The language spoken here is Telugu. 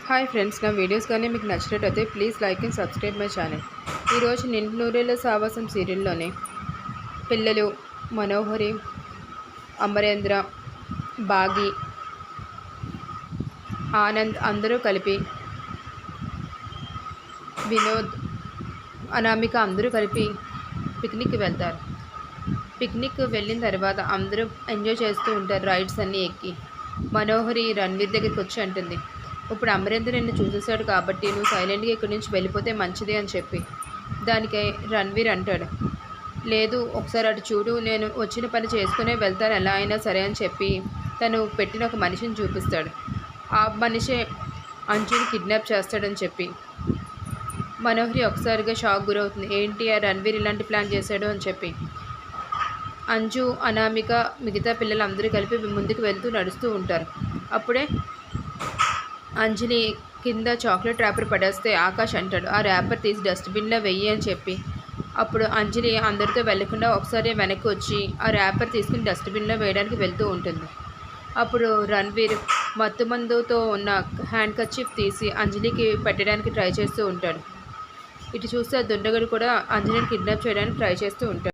హాయ్ ఫ్రెండ్స్, నా వీడియోస్ కానీ మీకు నచ్చినట్టయితే please like and subscribe my channel. ఈరోజు నిండు నూరేళ్ల సావాసం సీరియల్లోనే పిల్లలు మనోహరి, అమరేంద్ర, బాగి, ఆనంద్ అందరూ కలిపి, వినోద్, అనామిక అందరూ కలిపి పిక్నిక్కి వెళ్తారు. పిక్నిక్ వెళ్ళిన తర్వాత అందరూ ఎంజాయ్ చేస్తూ ఉంటారు రైడ్స్ అన్నీ ఎక్కి. మనోహరి రణ్వీర్ దగ్గరికి వచ్చి అంటుంది, ఇప్పుడు అమరేంద్ర నిన్ను చూసేశాడు కాబట్టి నువ్వు సైలెంట్గా ఇక్కడి నుంచి వెళ్ళిపోతే మంచిది అని చెప్పి. దానికి రణ్వీర్ అంటాడు, లేదు ఒకసారి అటు చూడు, నేను వచ్చిన పని చేసుకునే వెళ్తాను ఎలా అయినా సరే అని చెప్పి తను పెట్టిన ఒక మనిషిని చూపిస్తాడు. ఆ మనిషే అంజుని కిడ్నాప్ చేస్తాడని చెప్పి మనోహరి ఒకసారిగా షాక్ గురవుతుంది. ఏంటి ఆ రణ్వీర్ ఇలాంటి ప్లాన్ చేశాడు అని చెప్పి. అంజు, అనామిక, మిగతా పిల్లలందరూ కలిపి ముందుకు వెళ్తూ నడుస్తూ ఉంటారు. అప్పుడే అంజలి కింద చాక్లెట్ ర్యాపర్ పడేస్తే ఆకాష్ అంటాడు, ఆ ర్యాపర్ తీసి డస్ట్బిన్లో వెయ్యి అని చెప్పి. అప్పుడు అంజలి అందరితో వెళ్లకుండా ఒకసారి వెనక్కి వచ్చి ఆ ర్యాపర్ తీసుకుని డస్ట్బిన్లో వేయడానికి వెళ్తూ ఉంటుంది. అప్పుడు రణ్వీర్ మత్తుమందుతో ఉన్న హ్యాండ్ కర్చీఫ్ తీసి అంజలికి పెట్టడానికి ట్రై చేస్తూ ఉంటాడు. ఇటు చూస్తే దుండగుడు కూడా అంజలిని కిడ్నాప్ చేయడానికి ట్రై చేస్తూ ఉంటాడు.